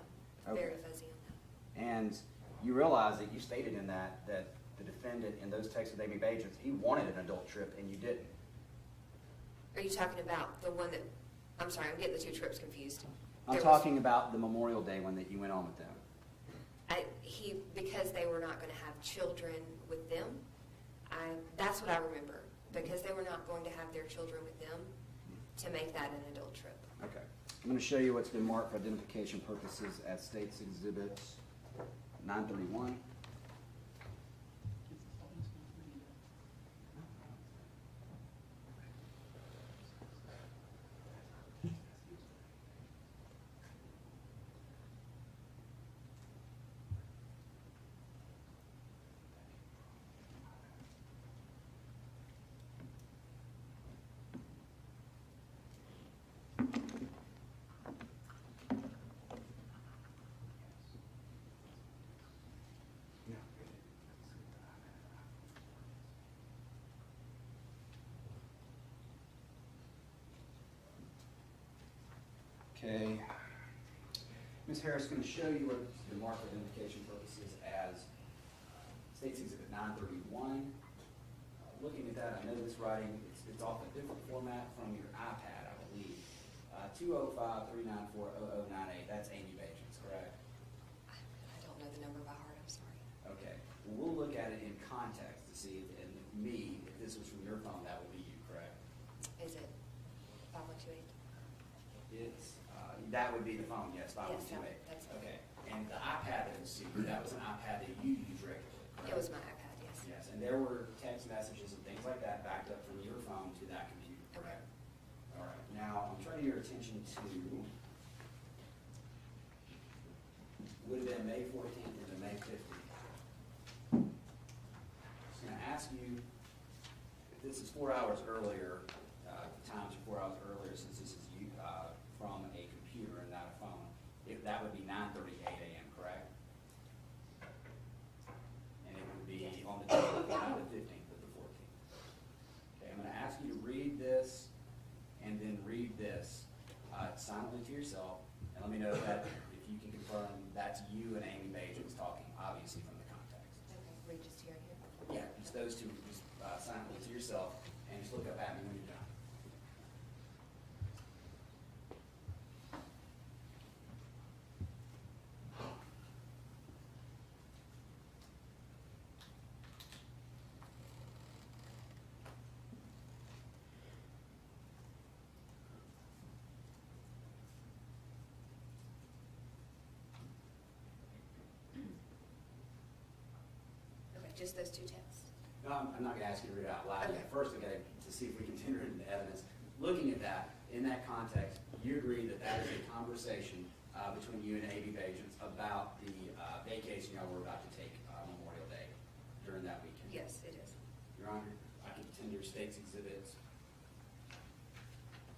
I am. Okay. Very fuzzy on that. And you realize that you stated in that the defendant in those texts with Amy Bajents, he wanted an adult trip and you didn't. Are you talking about the one that, I'm sorry, I'm getting the 2 trips confused. I'm There was- talking about the Memorial Day one that you went on with them. Because they were not going to have children with them, that's what I remember. Because they were not going to have their children with them, to make that an adult trip. Okay. I'm going to show you what's been marked for identification purposes as States Exhibit 931. Okay. Ms. Harris is going to show you what the mark for identification purposes as States Exhibit 931. Looking at that, I know this writing, it's off a different format from your iPad, I believe. 205-394-0098, that's Amy Bajents, correct? I don't know the number by heart. Well, we'll look at it in context to see, and me, if this was from your phone, that would be you, correct? Is it 5128? It's, that would be the phone, yes, Yes, 5128. that's- Okay, and the iPad that was secret, that was an iPad that you use regularly, correct? It was my iPad, yes. Yes, and there were text messages and things like that backed up from your phone to that computer, Okay. correct? All right, now, I'm turning your attention to, would have been May 14th and then May 15th. Just gonna ask you, if this is 4 hours earlier, the times are 4 hours earlier, since this is you, from a computer and not a phone, if that would be 9:38 a.m., correct? And it would be on the 10th, not the 15th, but the 14th. Okay, I'm gonna ask you to read this and then read this silently to yourself, and let me know that if you can confirm that's you and Amy Bajans talking, obviously from the context. Okay, read just here. Yeah, just those two, just silently to yourself, and just look up at me when you're done. Okay, just those two texts. No, I'm not gonna ask you to read it out loud. Okay. First, okay, to see if we can enter it into evidence. Looking at that, in that context, you agree that that is a conversation between you and A.B. Bajans about the vacation y'all were about to take Memorial Day during that weekend? Yes, it is. Your Honor, I can tender state's exhibits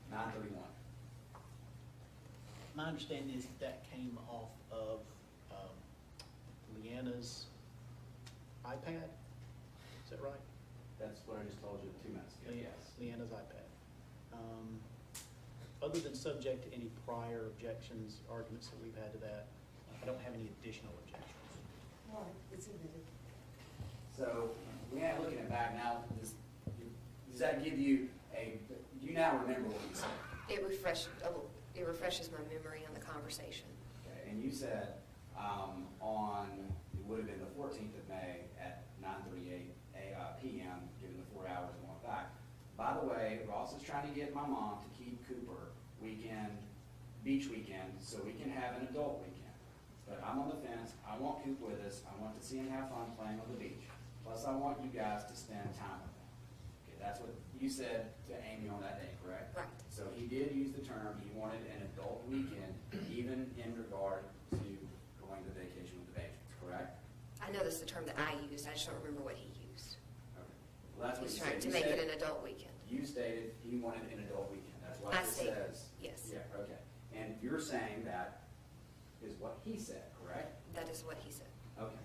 931. My understanding is that came off of Leanna's iPad. Is that right? That's what I just told you 2 minutes ago, yes. Leanna's iPad. Other than subject to any prior objections, arguments that we've had to that, I don't have any additional objections. All right, it's admitted. So, Leanna, looking at back now, does that give you do you now remember what you said? It refreshes my memory on the conversation. Okay, and you said it would have been the 14th of May at 9:38 p.m., given the 4 hours going back. By the way, Ross is trying to get my mom to keep Cooper beach weekend, so we can have an adult weekend. But I'm on the fence. I want Coop with us. I want to see him have fun playing on the beach. Plus, I want you guys to spend time with him. Okay, that's what you said to Amy on that day, correct? Right. So he did use the term, he wanted an adult weekend, even in regard to going to vacation with the Bajans, correct? I know this is the term that I used, I just don't remember what he used. Okay. Well, that's what He's you said. trying to You make said- it an adult weekend. You stated he wanted an adult weekend, that's what I it stated, says. yes. Yeah, okay. And you're saying that is what he said, correct? That is what he said. Okay.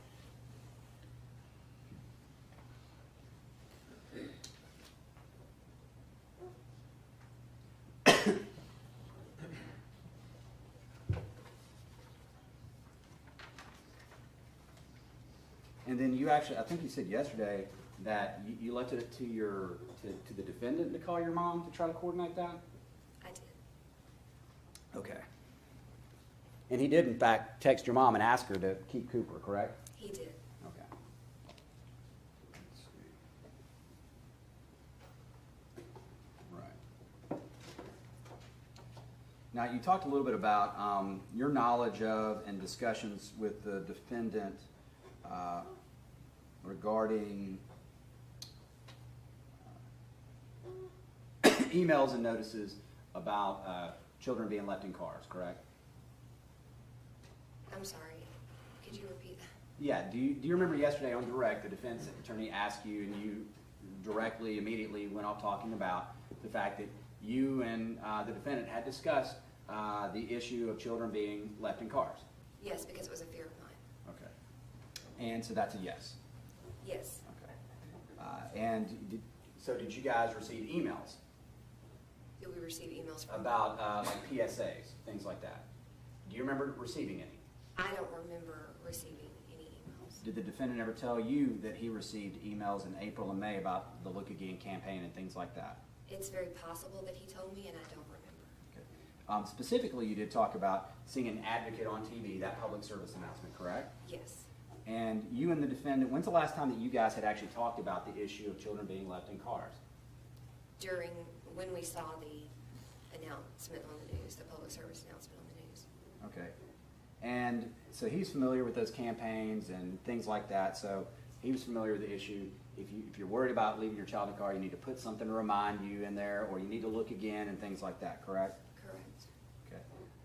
And then you actually, I think you said yesterday that you left it to to the defendant to call your mom to try to coordinate that? I did. Okay. And he did, in fact, text your mom and ask her to keep Cooper, correct? He did. Okay. Let's see. Right. Now, you talked a little bit about your knowledge of and discussions with the defendant regarding emails and notices about children being left in cars, correct? I'm sorry, could you repeat that? Yeah, do you remember yesterday on direct, the defense attorney asked you, and you directly, immediately went off talking about the fact that you and the defendant had discussed the issue of children being left in cars? Yes, because it was a fear of mine. Okay. And so that's a yes? Yes, Okay. So did you guys receive emails did we receive emails from? about like PSAs, things like that? Do you remember receiving any? I don't remember receiving any emails. Did the defendant ever tell you that he received emails in April and May about the Look Again campaign and things like that? It's very possible that he told me, and I don't remember. Okay. Specifically, you did talk about seeing an advocate on TV, that public service announcement, correct? Yes, And you and the defendant, when's the last time that you guys had actually talked about the issue of children being left in cars? During, when we saw the announcement on the news, the public service announcement on the news. Okay. And so he's familiar with those campaigns and things like that, so he was familiar with the issue. If you're worried about leaving your child in the car, you need to put something to remind you in there, or you need to look again and things like that, correct? Correct.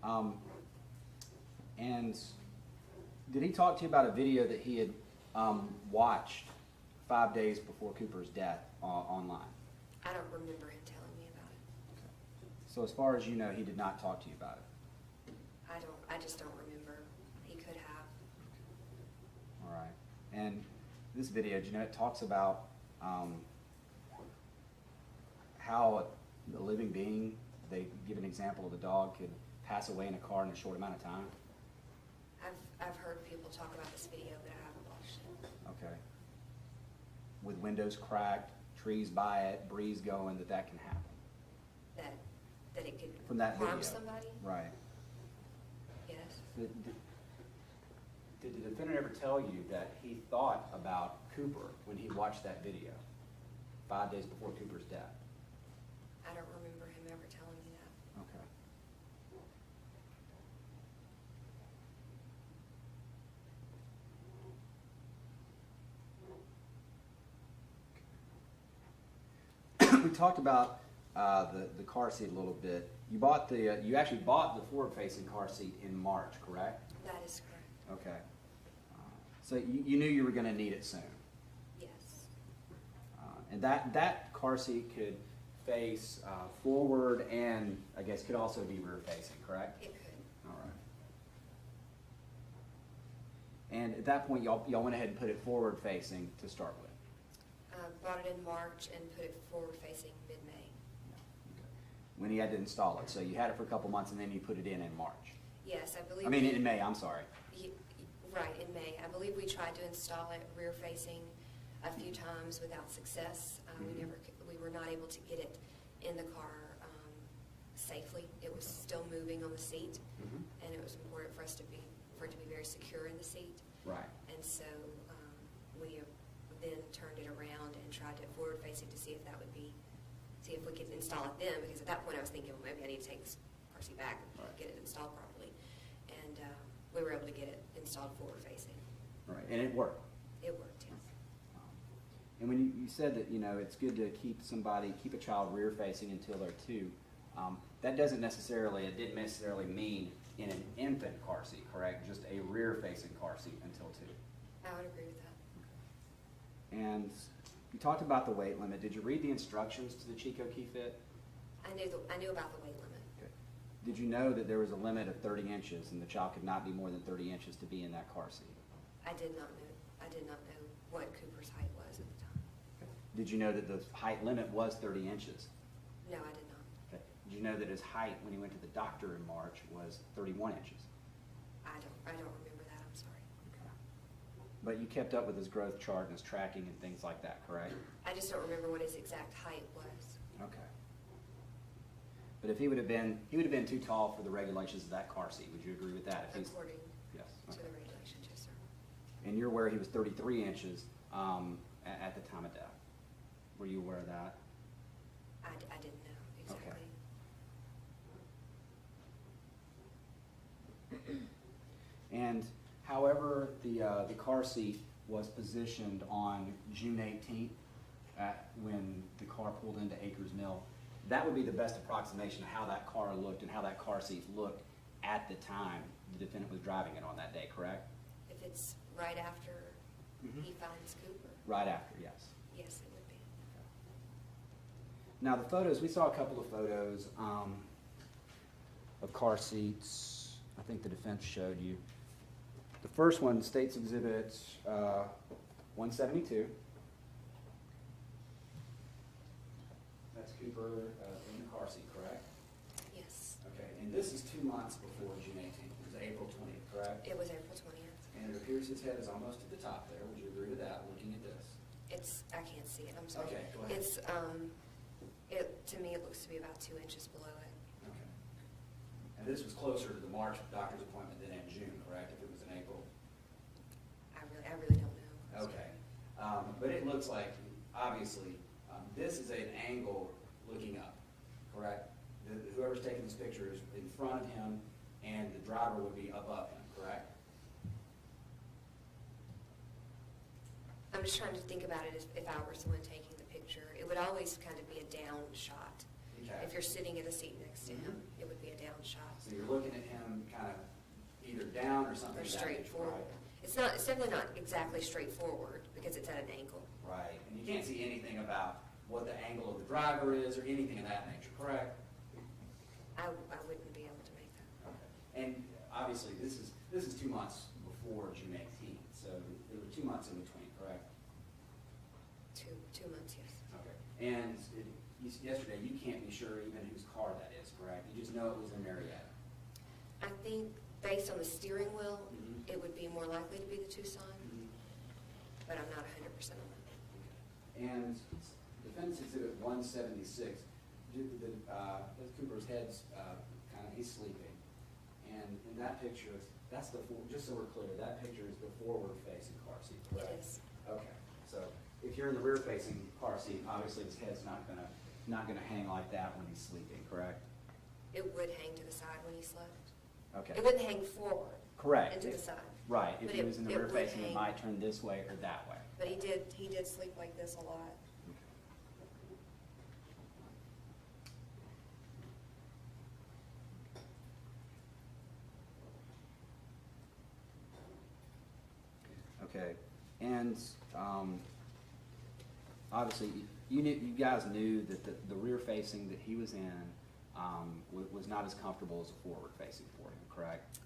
Okay. And did he talk to you about a video that he had watched 5 days before Cooper's death online? I don't remember him telling me about it. Okay. So as far as you know, he did not talk to you about it? I just don't remember. He could have. All right. And this video, do you know, it talks about how a living being, they give an example of a dog could pass away in a car in a short amount of time? I've heard people talk about this video, but I haven't watched it. Okay. With windows cracked, trees by it, breeze going, that can happen? That it could From that harm video. somebody? Right. Yes. Did the defendant ever tell you that he thought about Cooper when he watched that video 5 days before Cooper's death? I don't remember him ever telling me that. Okay. We talked about the car seat a little bit. You bought you actually bought the forward-facing car seat in March, correct? That is correct. Okay. So you knew you were going to need it soon. Yes. And that car seat could face forward and I guess could also be rear-facing, correct? It could. All right. And at that point, y'all went ahead and put it forward-facing to start with. Bought it in March and put it forward-facing mid-May. Okay. When he had to install it. So you had it for a couple months and then you put it in March. Yes, I believe. I mean, in May, I'm sorry. Right, in May. I believe we tried to install it rear-facing a few times without success. Mhm. We were not able to get it in the car safely. It was still moving on the seat, Mhm. and it was important for it to be very secure in the seat. Right. And so we then turned it around and tried it forward-facing to see if we could install it then, because at that point I was thinking, well, maybe I need to take this car seat back and Right. get it installed properly. And we were able to get it installed forward-facing. Right. And it worked. It worked, yes. And when you said that, it's good to keep a child rear-facing until they're 2, it didn't necessarily mean in an infant car seat, correct? Just a rear-facing car seat until 2. I would agree with that. And you talked about the weight limit. Did you read the instructions to the Chico Key Fit? I knew about the weight limit. Okay. Did you know that there was a limit of 30 inches and the child could not be more than 30 inches to be in that car seat? I did not know what Cooper's height was at the time. Okay. Did you know that the height limit was 30 inches? No, I did not. Okay. Did you know that his height when he went to the doctor in March was 31 inches? I don't remember that, I'm sorry. Okay. But you kept up with his growth chart and his tracking and things like that, correct? I just don't remember what his exact height was. Okay. But if he would have been too tall for the regulations of that car seat, would you agree with that? If he's, According yes. to Okay. the regulations, yes, sir. And you're aware he was 33 inches at the time of death. Were you aware of that? I didn't know exactly. And however the car seat was positioned on June 18th, when the car pulled into Acres Mill, that would be the best approximation of how that car looked and how that car seat looked at the time the defendant was driving it on that day, correct? If it's right after Mhm. he finds Cooper, Right after, yes. yes, it would be. Now the photos, we saw a couple of photos of car seats. I think the defense showed you. The first one, State's Exhibit 172. That's Cooper in the car seat, correct? Yes, Okay, and this is 2 months before June 18th. It was April 20th, correct? it was April 20th. And it appears his head is almost at the top there. Would you agree with that, looking at this? I can't see it, I'm sorry. Okay, go ahead. It's, to me, it looks to be about 2 inches below it. Okay. And this was closer to the March doctor's appointment than in June, correct, if it was in April? I But it looks like, obviously, this is an angle looking up, correct? Whoever's taking this picture is in front of him, and the driver would be above him, correct? I'm just trying to think about it as if I were someone taking the picture. It would always kind of be a down shot. Okay. If you're sitting in a seat next to him, Mhm. it would be a down shot. So you're looking at him kind of either down or something. Or of that straight nature, forward. It's definitely not exactly straightforward because it's at an angle. Right, and you can't see anything about what the angle of the driver is or anything of that nature, correct? I wouldn't be able to make that. Okay. And obviously, this is 2 months before June 18th, so there were 2 months in between, correct? 2 months, yes. Okay. And yesterday, you can't be sure even whose car that is, correct? You just know it was in Marietta. I think based on the steering wheel, Mhm. it would be more likely to be the Tucson, but I'm not 100% on that. And Defense Exhibit 176, Cooper's head's kind of, he's sleeping. And in that picture, that's just so we're clear, that picture is the forward-facing car seat, correct? It is. Okay, so if you're in the rear-facing car seat, obviously his head's not gonna hang like that when he's sleeping, correct? It would hang to the side when he slept. Okay. It wouldn't hang forward. Correct. And to the side. Right, if But he was in the it would rear-facing, it hang. might turn this way or that way. But he did sleep like this a lot. Okay, and obviously, you guys knew that the rear facing that he was in was not as comfortable as a forward facing for him, correct?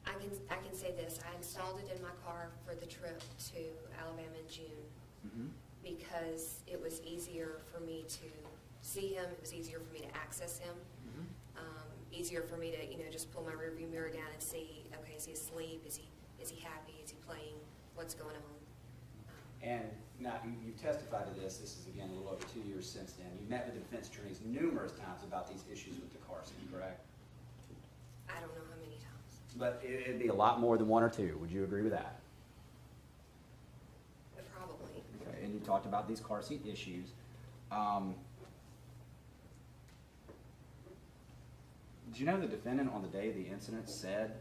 I can say this, I installed it in my car for the trip to Alabama in June Mm-hmm. because it was easier for me to see him, it was easier for me to access him. Easier for me to, just pull my rearview mirror down and see, okay, is he asleep? Is he happy? Is he playing? What's going on? And now, you've testified to this is again a little over 2 years since then. You've met with the defense attorneys numerous times about these issues with the car seat, correct? I don't know how many times. But it'd be a lot more than 1 or 2, would you agree with that? Probably. Okay, and you talked about these car seat issues. Did you know the defendant on the day of the incident said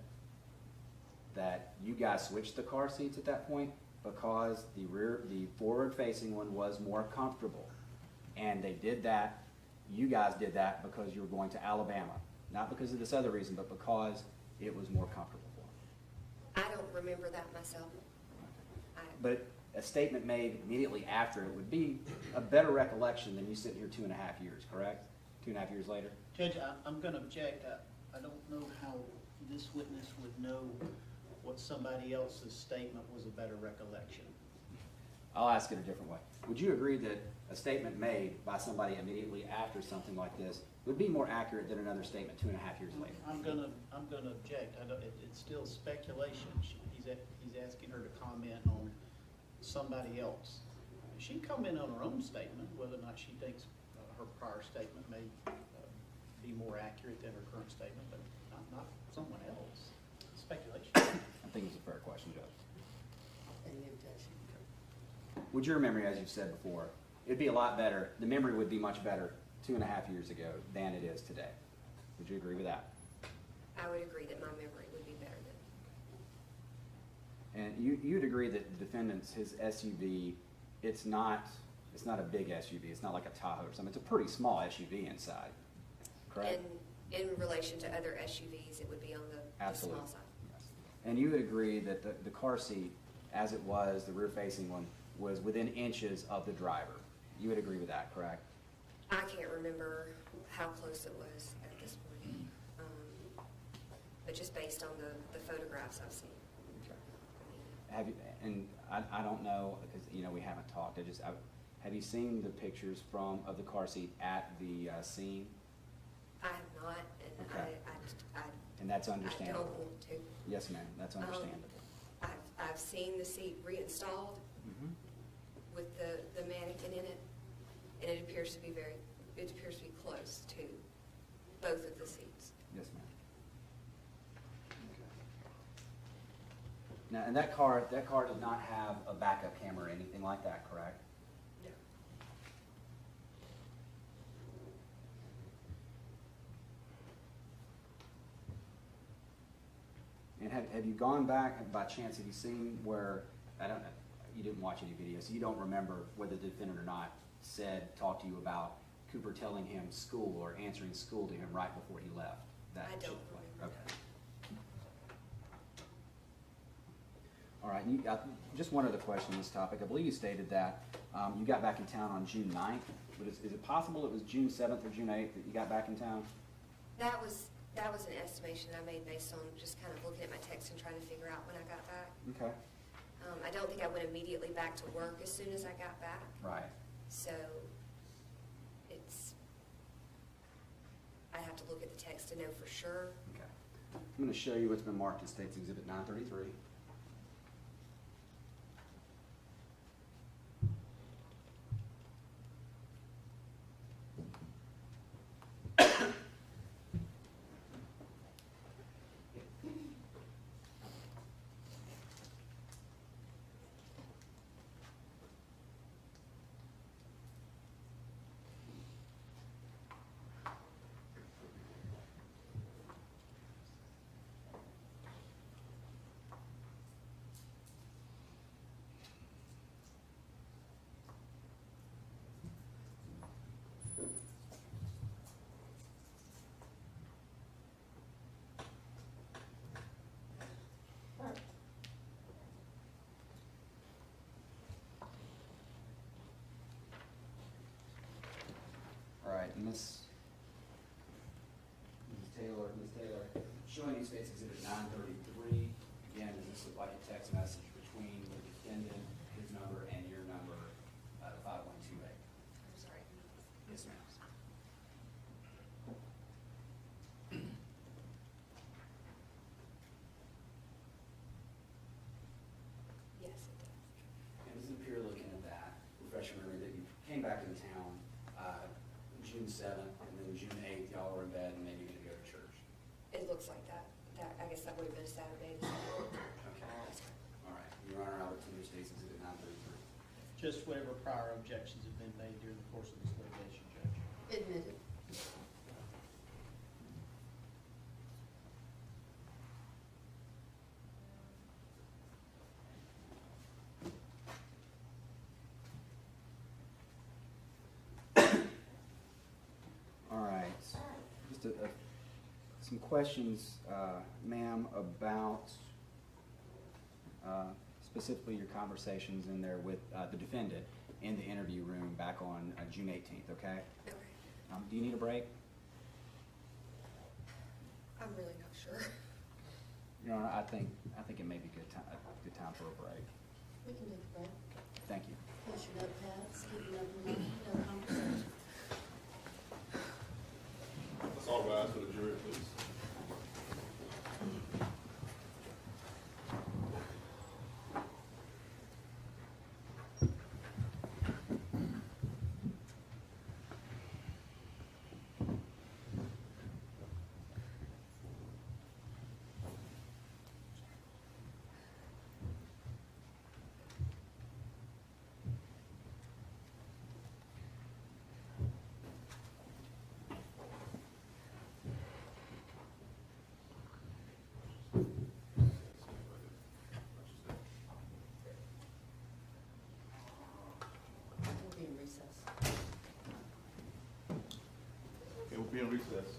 that you guys switched the car seats at that point because the forward-facing one was more comfortable? And they did that, you guys did that because you were going to Alabama. Not because of this other reason, but because it was more comfortable for them. I don't remember that myself. But a statement made immediately after it would be a better recollection than you sitting here 2.5 years, correct? 2.5 years later? Judge, I'm going to object. I don't know how this witness would know what somebody else's statement was a better recollection. I'll ask it a different way. Would you agree that a statement made by somebody immediately after something like this would be more accurate than another statement 2.5 years later? I'm gonna object. It's still speculation. He's asking her to comment on somebody else. She can comment on her own statement, whether or not she thinks her prior statement may be more accurate than her current statement, but not someone else. Speculation. I think it's a fair question, Judge. Any objection? Would your memory, as you've said before, it'd be a lot better, the memory would be much better 2.5 years ago than it is today? Would you agree with that? I would agree that my memory would be better than. And you'd agree that the defendant's, his SUV, it's not a big SUV, it's not like a Tahoe or something, it's a pretty small SUV inside, correct? In relation to other SUVs, it would be on the Absolutely. small side. Yes. And you would agree that the car seat, as it was, the rear-facing one, was within inches of the driver. You would agree with that, correct? I can't remember how close it was at this point, but just based on the photographs I've seen. Have you, and I don't know, because, we haven't talked, have you seen the pictures of the car seat at the scene? I have not, and Okay. I And that's don't understandable? want to. Yes, ma'am, that's understandable. I've seen the seat reinstalled Mhm. with the mannequin in it, and it appears to be close to both of the seats. Yes, ma'am. Now, and that car does not have a backup camera or anything like that, correct? No. And have you gone back, by chance, have you seen where, I don't know, you didn't watch any videos, so you don't remember whether the defendant or not talked to you about Cooper telling him school or answering school to him right before he left? That I don't Chick-fil-A? remember. Okay. All right, and just one other question on this topic. I believe you stated that you got back in town on June 9th, but is it possible it was June 7th or June 8th that you got back in town? That was an estimation I made based on just kind of looking at my text and trying to figure out when I got back. Okay. I don't think I went immediately back to work as soon as I got back. Right. So I'd have to look at the text to know for sure. Okay. I'm going to show you what's been marked as State's Exhibit 933. All right, and Ms. Taylor, showing you State's Exhibit 933. Again, does this look like a text message between the defendant, his number, and your number, 5128? I'm sorry. Yes, ma'am. Yes, it does. And does it appear, looking at that, refresh your memory, that you came back into town June 7th, and then June 8th, y'all were in bed and maybe gonna go to church? It looks like that. I guess that would have been a Saturday. Okay. All right. Your Honor, I would tender State's Exhibit 933. Just whatever prior objections have been made during the course of this litigation, Judge. Admitted. All right. Just some questions, ma'am, about specifically your conversations in there with the defendant in the interview room back on June 18th, okay? Okay. Do you need a break? I'm really not sure. Your Honor, I think it may be a good time for a break. We can take a break. Thank you. Push your notepads, keep your note, no conversation. Let's all rise for the jury, please. We'll be in recess. Okay, we'll be in recess.